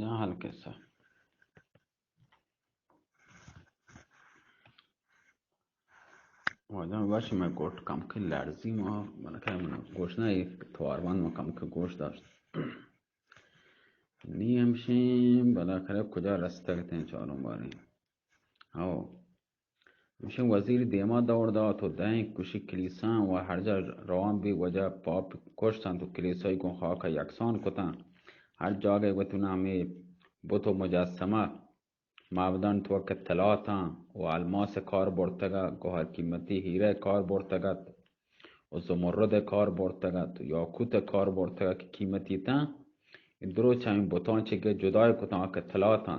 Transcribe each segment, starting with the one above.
جان हल्के सा واجان باشه من گفت کم که لرزی ما من که من گوش نه توارمان ما کم که گوش داشت نیمشیم بالاخره کجا رسته گتن چهارم باری ها میشه وزیر دیما دور داد تو دهن کشی کلیسان و هر جا روان بی وجه پاپ کشتن تو کلیسای کن خاک یکسان کتن هر جاگه بتونه همی بوتو مجسمه معبدان تو که طلاتا و الماس کار برتگا گوهر قیمتی هیره کار برتگا و زمرد کار برتگا و یاکوت کار برتگا که قیمتی تا درو چایم بوتان چه که جدای کتن که طلاتا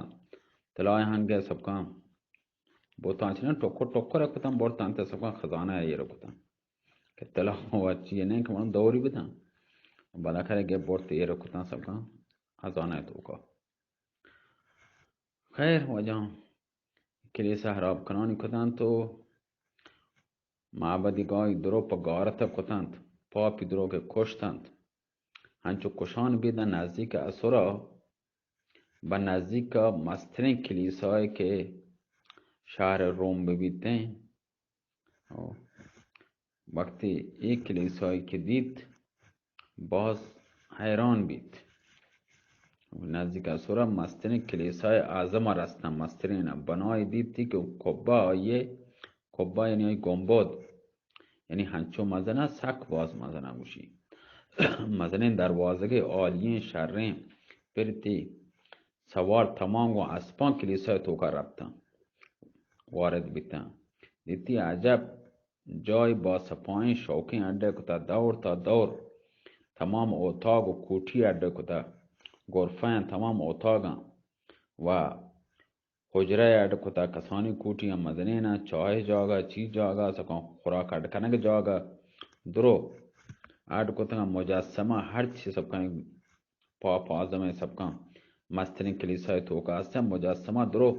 طلای هنگه سب کام بوتان چه نه ٹوکر کتن برتن تا سب کام خزانه یه رو کتن که طلا و چیه نه که من دوری بدن بالاخره گه برت یه رو کتن سب کام خزانه تو که خیر وجان کلیسا خراب کنانی کتن تو معبدیگاه درو پا غارت کتند پاپی درو که کشتند هنچو کشان بیدن نزدیک اسورا و نزدیک مسترین کلیسایی که شهر روم ببیدن وقتی یک کلیسایی که دید باز حیران بید نزدیک اسورا مسترین کلیسای اعظم رستن مسترین بنای دیدی که کبا یعنی گنبد یعنی هنچو مزنه سک باز مزنه گوشی مزنین دروازه عالیه شرین پرتی سوار تمام و اسپان کلیسای توکا رفتن وارد بیتن دیتی عجب جای با سپاین شوکین اڈه کتا دور تا دور تمام اتاق و کوٹی اڈه کتا گرفین تمام اتاقا و حجره اڈه کتا کسانی کوٹی مزنین چای جاگا چیز جاگا سکان خوراک اڈه کنگ جاگا درو आठ को तंगा मुजासमा हर चीज सबका पाप आजम है सबका मस्तनी कलीसा तो का से मुजासमा द्रो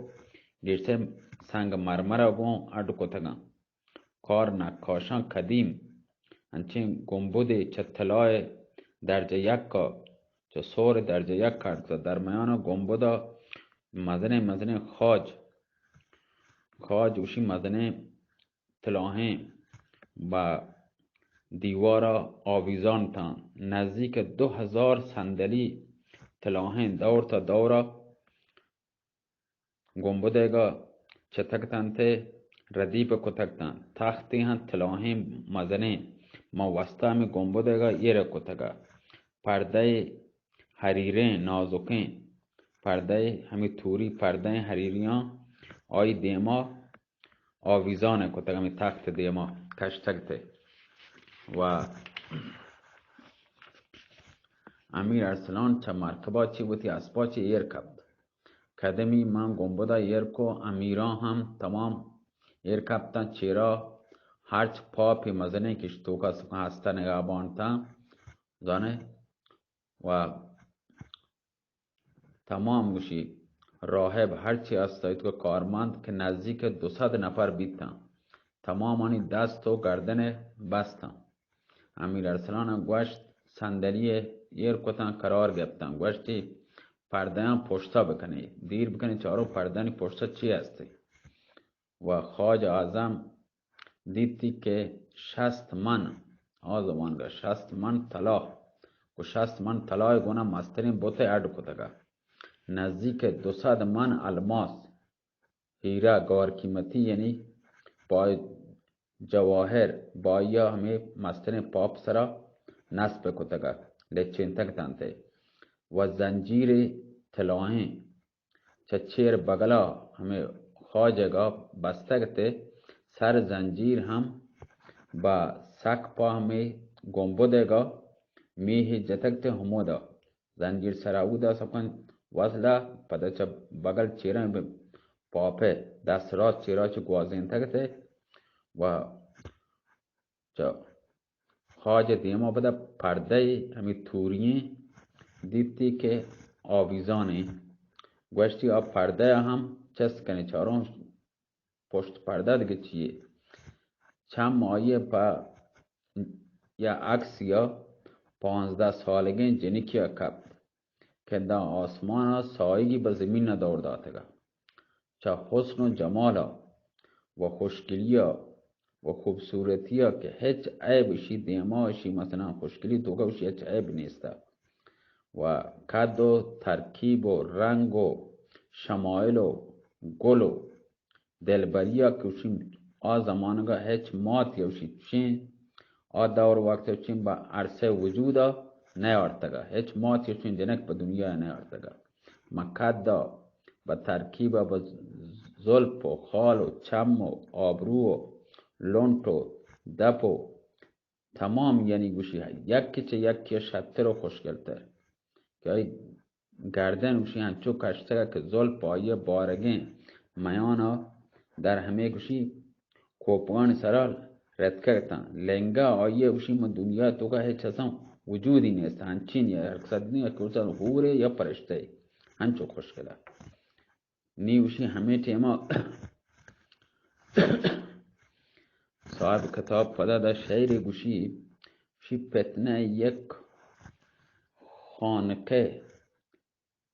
गिरसे संग मरमरा वो आठ को तंगा कौर ना कौशा कदीम अंचे गुंबुदे चथलाए दर्जे यक का जो सोर दर्जे यक का दरमियान गुंबुदा मजने मजने खाज उसी मजने तलाहें बा دیوارا آویزان تان نزدیک 2000 صندلی تلاهین دور تا دورا گنبدگا چتکتن ته ردیب کتکتن تختی هن تلاهین مزنه ما وسطا می گنبدگا یره کتگا پرده حریره نازکین پرده همی توری پرده حریریان آی دیما آویزان کتگا می تخت دیما کشتکته و امیر ارسلان چه مرکبا چی بودی اسبا چی ایر کبد کدمی من گنبدا ایر کو امیران هم تمام ایر کبتن چرا هرچ پاپی مزنه کش توکا سکن هسته نگابان تا زانه و تمام گوشی راهب هرچی استاید که کارمند که نزدیک 200 نفر بیتن تمامانی دست و گردن بستن امیر ارسلان گوشت صندلی ایر کتن قرار گرفتن گوشتی پردهان پشتا بکنی دیر بکنی چارو پردهانی پشتا چی هستی و خواج اعظم دیدی که 60 من آزمانگا 60 من طلا و 60 من طلای گونه مسترین بوته اڈ کتگا نزدیک 200 من الماس هیره گار قیمتی یعنی با جواهر بایا हमें मस्तने पॉप सरा नस्ब कुतगा लेचेन तक तांते व जंजीर थलाहें चचेर बगला हमें खाजगा बस्तगते सर जंजीर हम बा सक पा हमें गोंबोदेगा मीह जतकते हमोदा जंजीर सराउदा सपन वसला पता च बगल चेरा पॉपे दसरा चेरा च ग्वाजेन तकते و خواجه دیما بده پرده همی توریه دیدی که آویزانه گوشتی آب پرده هم چست کنه چارون پشت پرده دیگه چیه چند مایه پا یا عکس یا 15 سالگی جنی کیا کبد که در آسمان سایگی به زمین ندار داتگا. چه حسن و جمالا و خوشگلیا و خوبصورتیا که هیچ عیبشی دیماشی مثلا خوشگلی توگوشی هیچ عیب نیسته و قد و ترکیب و رنگ و شمایل و گل و دلبریا کشیم آ زمانگا هیچ مات یوشی چین آ دور وقت چین با عرصه وجودا نیارتگا هیچ مات یوشین جنک به دنیا نیارتگا مکد دا با ترکیب با زلپ و خال و چم و آبرو و لنت و دپ و تمام یعنی گوشی یکی چه یکی شتر و خوشگلتر که ای گردن گوشی هنچو کشتگه که زلپ آیه بارگین میانا در همه گوشی کوپوان سرال رد کرتن لنگا آیه گوشی من دنیا تو که هیچ اصلا وجودی نیست هنچین یا هرکسد یا که حوره یا پرشته هنچو خوشگله نیوشی همه تیما صاحب کتاب پدا دا شعر گوشی شی فتنه یک خانقه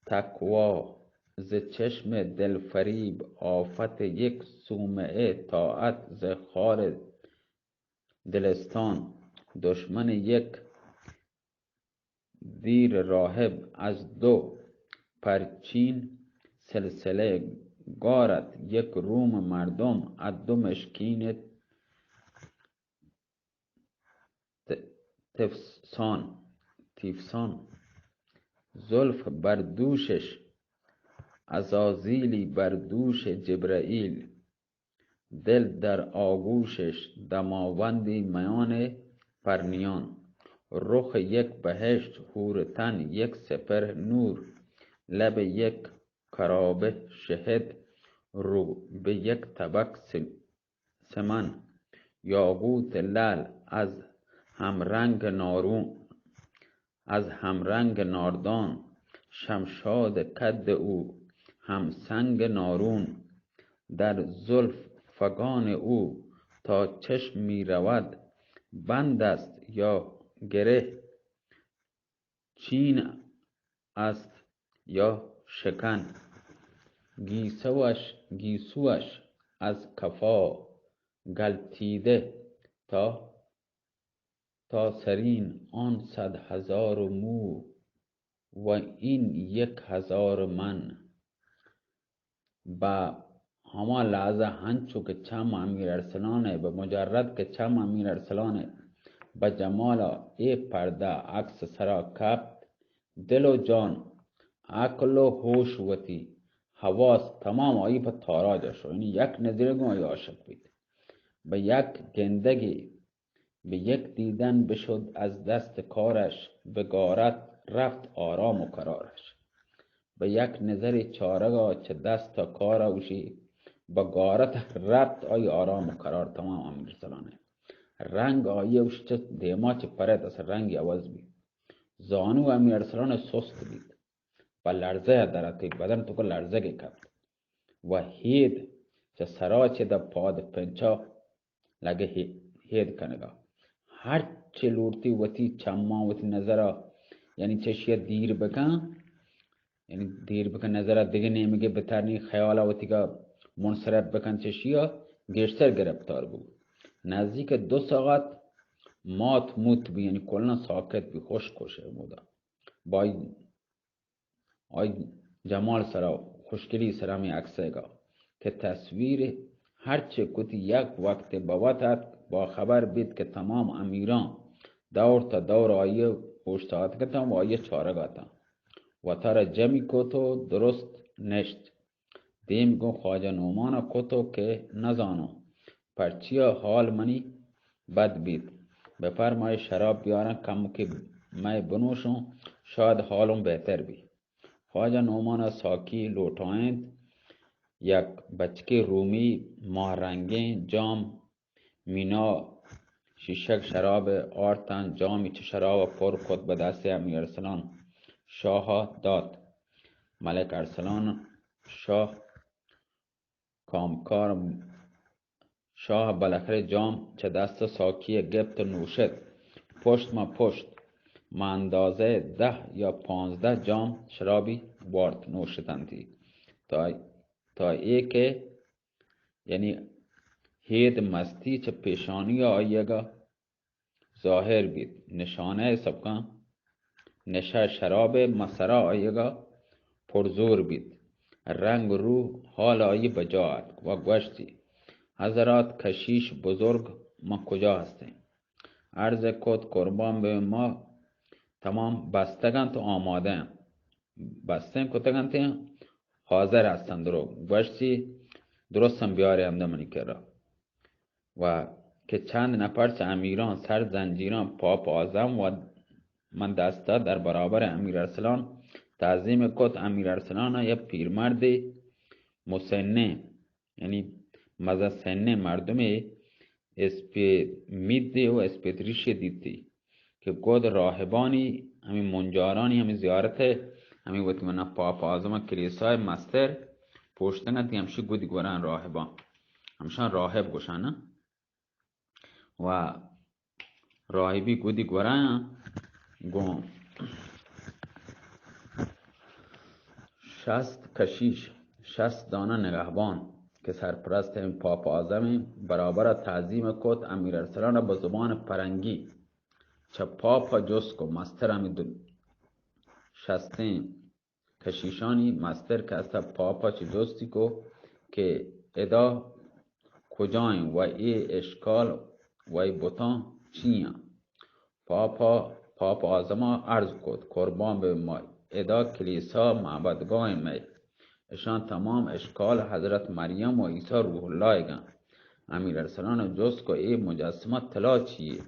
تقوا ز چشم دلفریب آفت یک صومعه طاعت ز خار دلستان دشمن یک دیر راهب از دو پرچین سلسله گارت یک روم مردم از دو مشکین تیفسان زلف بر دوشش عزازیلی بر دوش جبرائیل دل در آغوشش دماوندی میان پرنیان رخ یک بهشت حور تن یک سپر نور لب یک کرابه شهد رو به یک طبق سمن یاقوت لعل از همرنگ ناردان شمشاد کد او همسنگ نارون در زلف فگان او تا چشم می رود بند است یا گره چین است یا شکن گیسوش از کفا گلتیده تا سرین آن 100,000 مو و این 1,000 من با همان لحظه هنچو که چم امیر ارسلانه به مجرد که چم امیر ارسلانه با جمالا ای پرده عکس سرا کپت دل و جان عقل و هوش وتی حواس تمام آیی به تاراج شو یعنی یک نظرگو آیی عاشق بید به یک گندگی به یک دیدن بشد از دست کارش به غارت رفت آرام و قرارش به یک نظر چارگا چه دست تا کار اوشی به غارت رفت آی آرام و قرار تمام امیر سلانه رنگ آیه اوش چه دیما چه پرد از رنگی عوض بید زانو امیر ارسلان سست بید و لرزه درتی بدن تو که لرزه کرد و هید چه سرا چه در پاد پنچا لگه هید کنگا هر چه لورتی وتی چما وتی نظرا یعنی چشیه دیر بکن نظرت دیگه نمیگه بترنی خیالا وتی که منصرف بکن چشیه گشتر گرفتار بود نزدیک 2 ساعت مات موت بی یعنی کلنا ساکت بی خوش کشه بودا با آی جمال سرا خوشگلی سرا می عکسیگا که تصویر هرچه کتی یک وقت بواتت با خبر بید که تمام امیران دور تا دور آیه پشتاد کتن و آیه چارگاتا و تر جمعی کتو درست نشت دیم گو خواجه نومانا کتو که نزانو پرچیا حال منی بد بید بفرمای شراب بیارن کم که میں بنوشم شاید حالم بهتر بی خواجه نومانا ساکی لوٹائند یک بچکی رومی ماه رنگین جام مینا شیشک شراب آرتن جامی چه شراب پر کد به دست امیر ارسلان شاه داد ملک ارسلان شاه کامکار شاه بالاخره جام چه دست ساکی گفت نوشد پشت ما پشت اندازه 10 یا 15 جام شرابی وارد نوشیدندی تا ای که یعنی هید مستی چه پیشانی آیگا ظاهر بید، نشانه سبکان نشه شراب مسرا آیگا پرزور بید، رنگ و رو حال آیی بجا و گوشتی حضرات کشیش بزرگ ما کجا هستیم؟ عرض کد قربان به ما تمام بستگند و آماده بستیم کتگند حاضر هستند رو گوشتی درستم بیاری همدمانی کرا و که چند نفر چه امیران سر زنجیران پاپ آزم و من دستا در برابر امیر ارسلان تعظیم کت. امیر ارسلان یا پیرمرد مسنه یعنی مزه سنه مردم اسپیمیدی و اسپیدریشی دیدی که گود راهبانی همین منجارانی همین زیارت همین وقتی من پاپ آزم کلیسای مستر پشتنگت همشی گودی گورن راهبان همشان راهب گوشن و راهبی گودی گورن گون 60 کشیش 60 دانه نگهبان که سرپرست این پاپ آزم برابر تعظیم کت امیر ارسلان با زبان پرنگی چه پاپا جسکو مستر همی 60 کشیشانی مستر که از پاپا چه جستی کو که ادا کجاین و ای اشکال و ای بطان چیان پاپ آزما عرض کد قربان به ما ادا کلیسا معبدگاه می اشان تمام اشکال حضرت مریم و عیسی روح الله گن امیر ارسلان جز کو ای مجسمه طلا چیه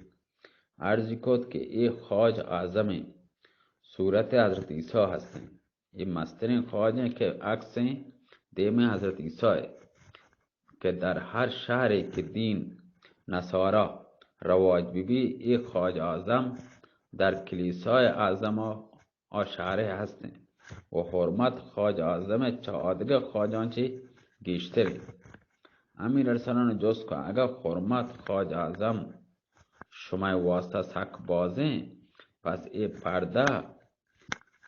عرضی کد که ای خواج اعظم صورت حضرت عیسی هستن این مسترین خواجه که عکس دیم حضرت عیسی که در هر شهری که دین نصارا رواج بی ای خواج اعظم در کلیسای اعظم آشاره هستن و حرمت خواج اعظم چه آدگه خواجان چی گیشتری امیر ارسلان جز که اگر حرمت خواج اعظم شما واسطه سک بازه پس ای پرده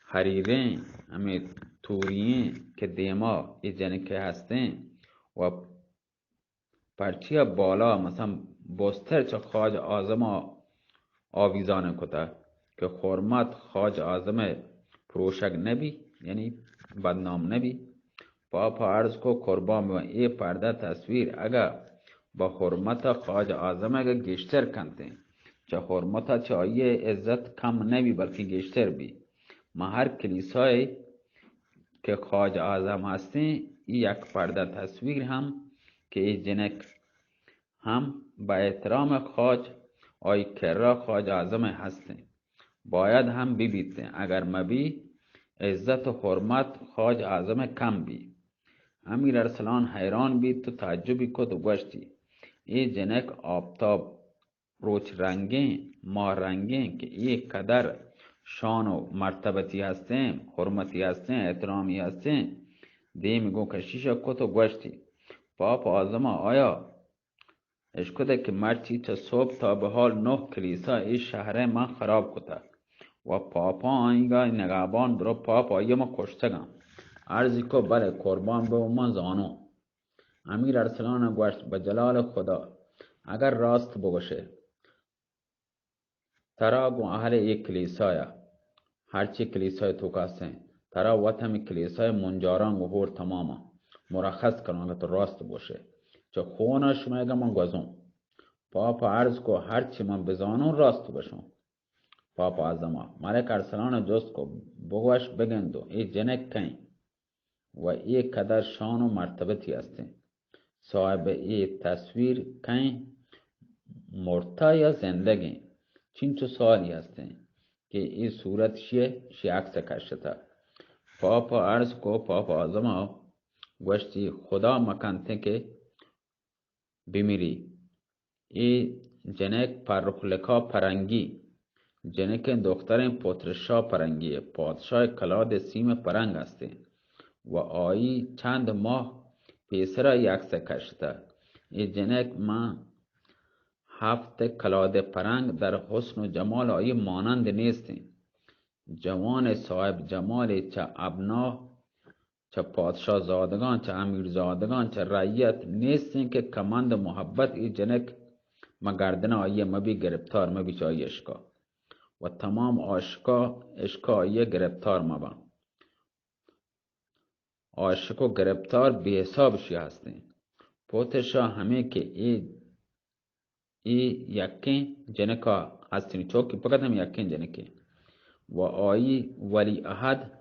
حریرین همین توریین که دیما ای جنکه هستن و پرچی بالا مثلا بستر چه خواج اعظم آویزانه کتا که حرمت خواج اعظم پروشک نبی یعنی بدنام نبی پاپا عرض کو قربان به ای پرده تصویر اگر با حرمت خواج اعظم اگر گشتر کنده چه حرمت چه آیه عزت کم نبی بلکه گشتر بی ما هر کلیسای که خواج اعظم هستی یک پرده تصویر هم که ای جنک هم با احترام خواج آی کرا خواج اعظم هستی باید هم بیبیته اگر مبی عزت و حرمت خواج اعظم کم بی امیر ارسلان حیران بید تو تعجبی کد و گوشتی ای جنک آفتاب روچ رنگین ماه رنگین که ای قدر شان و مرتبتی هستیم حرمتی هستیم احترامی هستیم دی میگو کشیش کد و گوشتی پاپ آزم آیا اشکده که مرچی چه صبح تا به حال 9 کلیسا ای شهره من خراب کده و پاپا آینگا نگهبان برو پاپا یه ما کشتگم عرضی کو بله قربان به من زانو امیر ارسلان گوشت به جلال خدا اگر راست بگوشه ترا گو اهل یک کلیسایا هرچی کلیسای تو کاسه ترا وطم کلیسای منجاران و هور تماما مرخص کنم تو راست باشه چه خونه شما اگه من گوزم پاپا عرض کو هرچی من بزانم راست باشم پاپا ازما ملک ارسلان جست کو بگوش بگندو ای جنک کن و ای قدر شان و مرتبتی هستی صاحب ای تصویر کن مرتا یا زندگی چین تو سوالی هستی که ای صورت شی عکس کشتا پاپا عرض کو پاپا ازما گوشتی خدا مکنته که بمیری ای جنک پرخلکا پرنگی جنک دختر پترشا پرنگی پادشاه کلاد سیم پرنگ هستی و آیی چند ماه پیسرا یکسه کشته ای جنک من 7 کلاد پرنگ در حسن و جمال آیه مانند نیستیم. جوان صاحب جمال چه ابنا، چه پادشاه زادگان، چه امیر زادگان، چه رعیت نیستیم که کمند محبت ای جنک مگردن آیه مبی گرفتار مبی چای اشکا و تمام اشکا آیه گرفتار مبا. عاشق و گرفتار بی حسابشی هستیم. پوتشا همه که ای یکین جنکا هستین چوکی فقط هم یکین جنکی و آیی ولی احد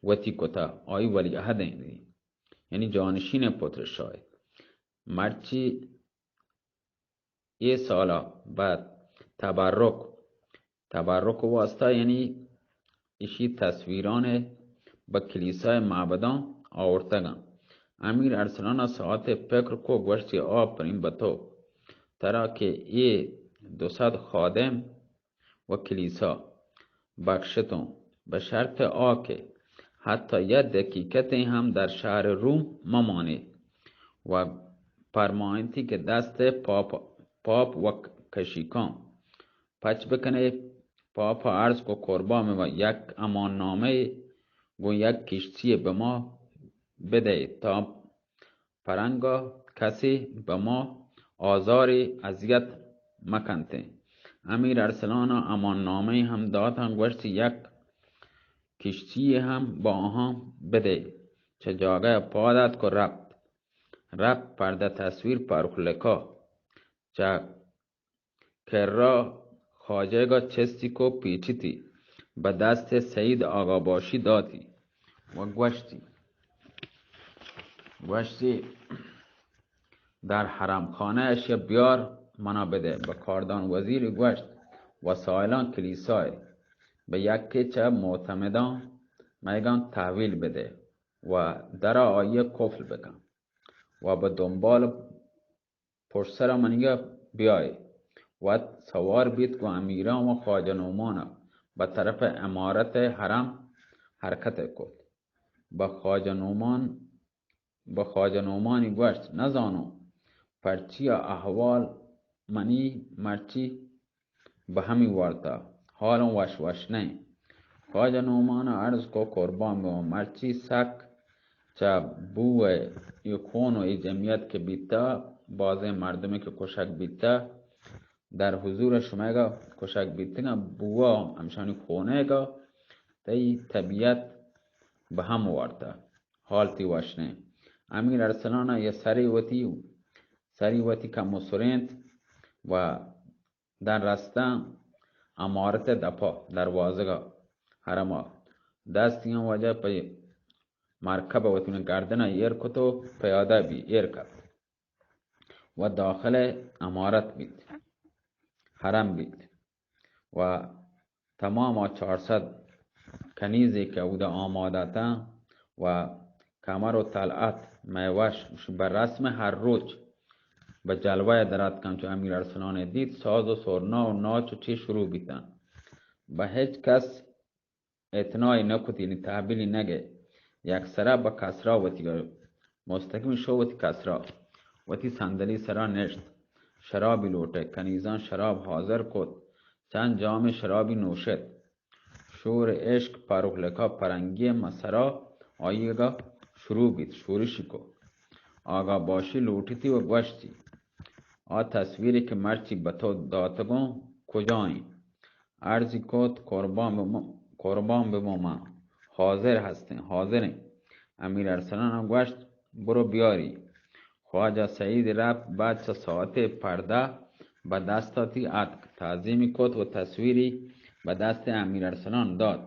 وتی کتا آیی ولی احد این یعنی جانشین پوتشای مرچی ای سالا بعد تبرک واسطه یعنی ایشی تصویران با کلیسای معبدان آورتگان. امیر ارسلان ساعت فکر کو گوشتی آفرین بتو ترا که ای 200 خادم و کلیسا بخشتون به شرط آکه حتی یک دقیقت هم در شهر روم ممانه و پرمانتی که دست پاپ و کشیکان پچ بکنه. پاپ عرض کو قربان و یک امان نامه و یک کشتی به ما بده تا پرنگا کسی به ما آزاری اذیت مکنته. امیر ارسلان امان نامه هم دادن گوشت یک کشتی هم با آنها بده چه جاگه پادت کو رفت پرده تصویر پرخلکا چه کرا خواجه چستی کو پیچیتی به دست سید آقا باشی دادی و گوشتی در حرم خانه اش بیار منا بده. به کاردان وزیر گوشت و سائلان کلیسای به یکی چه معتمدان میگن تحویل بده و در آیه کفل بکن و به دنبال پرسر منیه بیای و سوار بید که امیران و خواجه نومان به طرف امارت حرم حرکت کد. به خواجه نومانی گوشت نزانو پرچی احوال منی مرچی به همی وارتا حالم وش نه. خواجه نومان عرض کو قربان به مرچی سک چه بوه ای خون و ای جمعیت که بیتا بازه مردمی که کشک بیتا در حضور شما کشک بیتا بوه همشانی خونه گا تی طبیعت به هم وارتا حالتی وشنه. امیر ارسلان یه سری وتی که مسورنت و در رستن امارت دپا دروازه حرما دستی هم وجه پی مرکب وتون گردن ایر کتو پیاده بی ایر کت و داخل امارت بید حرم بید و تمام 400 کنیزی که او آماده تا و کمر و طلعت میوش بر رسم هر روز به جلوه درد کم چو امیر ارسلان دید ساز و سرنا و ناچ و چی شروع بیتن به هیچ کس اعتنای نکتی یعنی تحبیلی نگه یک سره به کسرا وتی مستقیم شو وتی کسرا وتی صندلی سرا نشت شرابی لوٹه کنیزان شراب حاضر کد چند جام شرابی نوشد شور عشق پروخلکا پرنگی مسرا آیگا شروع بید شورشی کو آگا باشی لوٹیتی و گوشتی آ تصویری که مرچی بتو داتگون کجایی عرضی کد قربان به ما حاضر هستن حاضرین. امیر ارسلان هم گوشت برو بیاری. خواجه سعید رفت بعد چه ساعت پرده به دستاتی تعظیمی کد و تصویری به دست امیر ارسلان داد.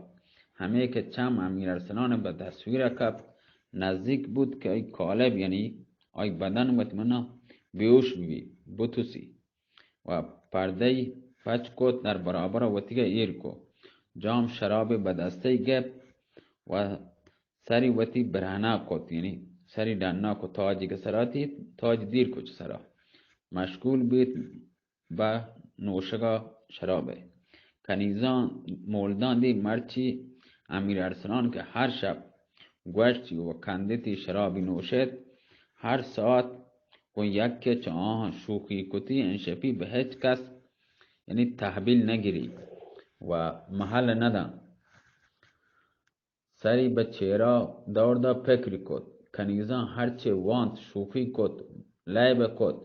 همه که چم امیر ارسلان به تصویر کب نزدیک بود که ای کالب یعنی ای بدن مطمئنه بیوش بی بوتوسی و پرده پچ کد در برابر وطیگه ایر کو جام شراب به دسته گپ و سری وتی برهنه کد یعنی سری دننا کو تاجی که سراتی تاج دیر کچ سرا مشغول بیت با نوشگا شرابه. کنیزان مولدان دی مرچی امیر ارسلان که هر شب گوشتی و کندتی شرابی نوشد هر ساعت و یک که چه آه شوخی کتی انشفی به هیچ کس یعنی تحویل نگیری و محل ندن. سری به چهره دور دا فکر کد کنیزان هرچه وانت شوخی کد لعب کد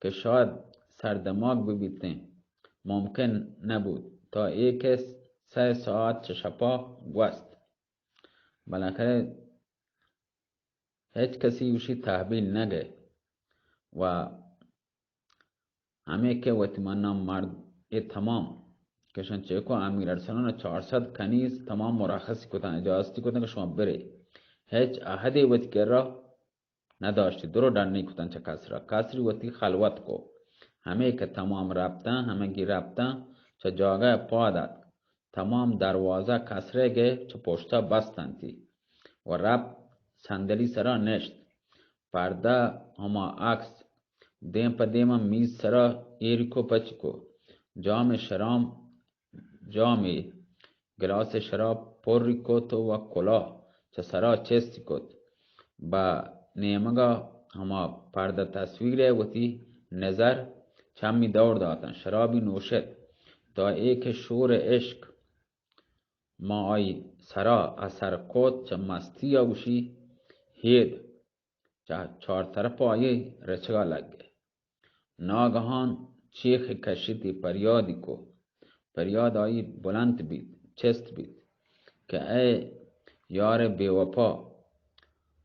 که شاید سردماغ ببیتن ممکن نبود تا یک 3 ساعت چشپا گوست. بالاخره هیچ کسی وشی تحویل نگه و همه که وطمانم مرد تمام کشن چه کو امیر ارسلان 400 کنیز تمام مرخصی کتن اجازتی کتن که شما بره. هیچ احدی وقتی که را نداشتی درو در نی کتن چه کسری وقتی خلوت کو همه که تمام رفتن همه گی رفتن چه جاگه پادد تمام دروازه کسره گه چه پشتا بستنتی و رب صندلی سرا نشت پرده هما عکس دیم پا دیم میز سرا ایریکو پچکو جام گلاس شراب پری کت و کلاه چه سرا چستی کت با نیمگا هما پرده تصویر وتی نظر چمی دور داتن شرابی نوشد تا ایک شور عشق ما آی سرا اثر کت چه مستی آوشی هید چه 4 طرف آیه رچگا لگه. ناگهان چیخ کشیدی پریادی کو پریاد آیی بلند بید چست بید که ای یار بیوپا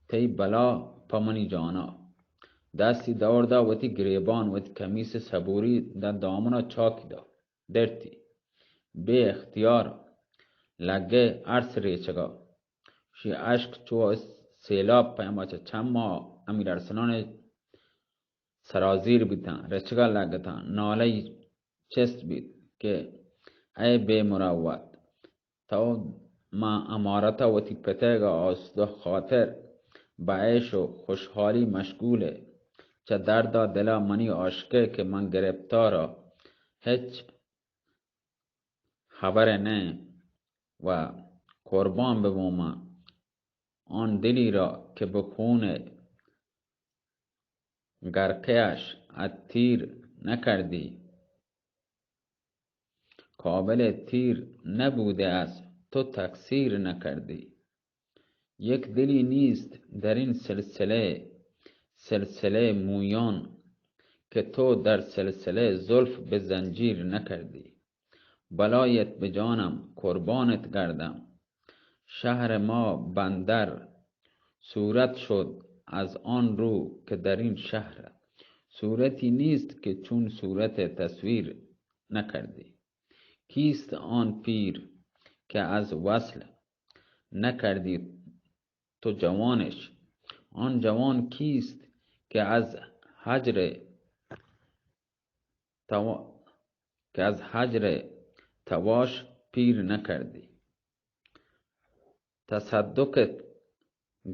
تی بلا پمنی جانا. دستی دور دا وتی گریبان وتی کمیس صبوری دا دامنا چاکی دا درتی به اختیار لگه عرص ریچگا شی عشق چو سیلاب پیما چه چند ماه امیر ارسلان سرازیر بیتن رچگا لگتن ناله چست بید که ای بے مروت تو ما امارتا وتی پتگا آسوده خاطر با عیش و خوشحالی مشغوله چه دردا دلا منی عاشقه که من گرفتارا هیچ خبر نه و قربان ببوم آن دلی را که به خون گرکهش از تیر نکردی قابل تیر نبوده است تو تقصیر نکردی. یک دلی نیست در این سلسله مویان که تو در سلسله زلف به زنجیر نکردی. بلایت به جانم قربانت گردم شهر ما بندر صورت شد از آن رو که در این شهر صورتی نیست که چون صورت تصویر نکردی. کیست آن پیر که از وصل نکردی تو جوانش آن جوان کیست که از هجر تواش پیر نکردی. تصدقت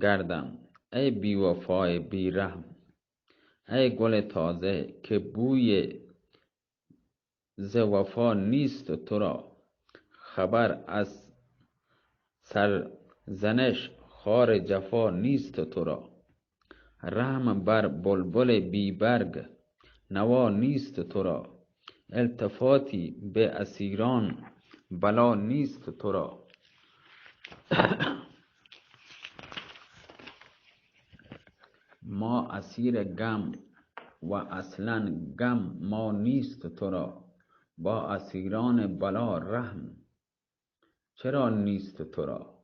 گردم ای بی وفای بی رحم ای گل تازه که بوی ز وفا نیست تو را خبر از سرزنش خار جفا نیست تو را. رحم بر بلبل بی برگ نوا نیست تو را التفاتی به اسیران بلا نیست تو را. ما اسیر غم و اصلا غم ما نیست تو را با اسیران بلا رحم چرا نیست تو را.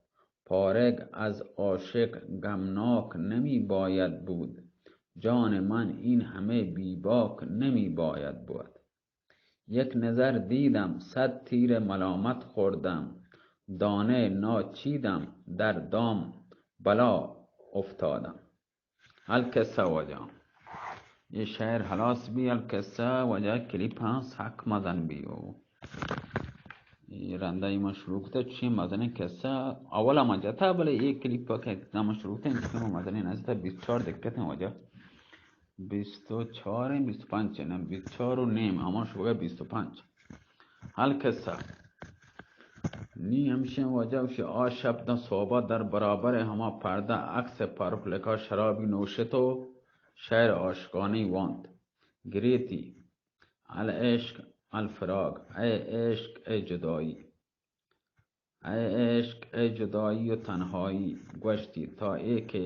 پارگ از عاشق غمناک نمی باید بود جان من این همه بی باک نمی باید بود. یک نظر دیدم 100 تیر ملامت خوردم دانه ناچیدم در دام بلا افتادم. القصه وجه ये शायर हलास भी अलकिस्सा वजह क्लिप हाँ साक मदन भी हो ये रंदा ये मशरूक था ची मदन किस्सा अवला मजा था भले एक क्लिप का इतना मशरूक था इनके में मदन नहीं था 24 दिक्कत है वजह 24 है 25 ना 24 नेम हमार शुगर 25 अलकिस्सा नी हमशे वजह उसे आ शब्द सोबा در برابر हमा पर्दा अक्स फारूक लिखा शराबी नोशे तो شعر عاشقانه واند. گریتی العشق الفراق، ای عشق ای جدایی، ای عشق ای جدایی و تنهایی. گوشتی تا ای که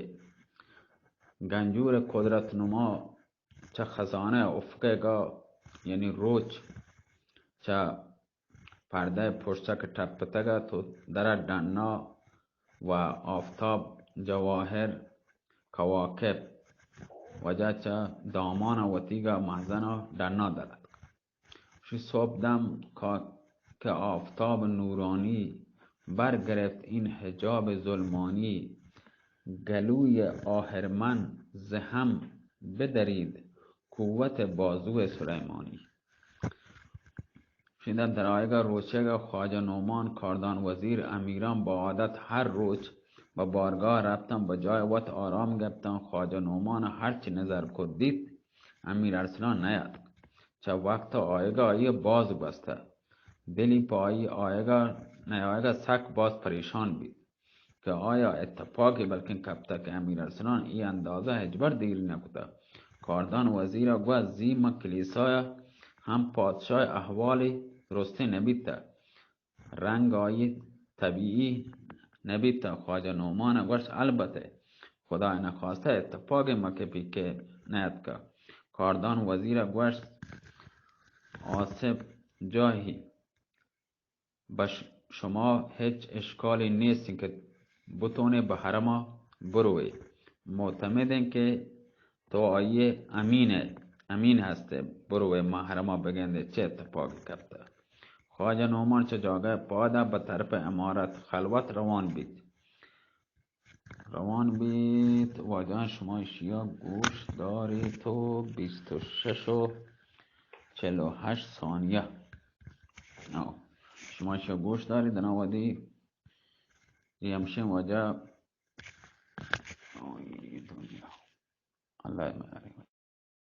گنجور قدرت نما چه خزانه افقگا، یعنی روچ چه پرده پشتک ٹپتگا تو در دنا و آفتاب جواهر کواکب وجه چه دامان وطیگا محزن دنا دارد. شی صبح دم که آفتاب نورانی برگرفت این حجاب ظلمانی، گلوی آهرمن ز هم بدرید قوت بازو سلیمانی. شنیدن در آیگاه روچهگاه خواجه نومان کاردان وزیر امیران با عادت هر روز به بارگاه رفتن، به جای وقت آرام گرفتن. خواجه نومان هرچی نظر کد دید امیر ارسلان نیاد، چه وقت آیگاه باز بسته. دلی پایی آیگاه نیایگاه سک باز پریشان بید که آیا اتفاقی بلکن کبته که امیر ارسلان ای اندازه هجبر دیری نکده. کاردان وزیر گوه زیم کلیسای هم پادشاه احوالی درسته نبیده، رنگ آیی طبیعی نبیده. خواجه نومان گوش البته خدای نخواسته اتفاقی مکبی که نیاد که. کاردان وزیر گوش آصف جاهی به شما هیچ اشکالی نیست که بتونه به حرم بروی. معتمدن که تو آیه امین هسته، بروی ما حرم بگنده چه اتفاقی کرده. خواجه نومان چه جاگه پاده به طرف امارت خلوت روان بید. واجه شما شیا گوش داری تو 26 و 48 ثانیه. شما شیا گوش داری دنا ودی یمشن واجه الله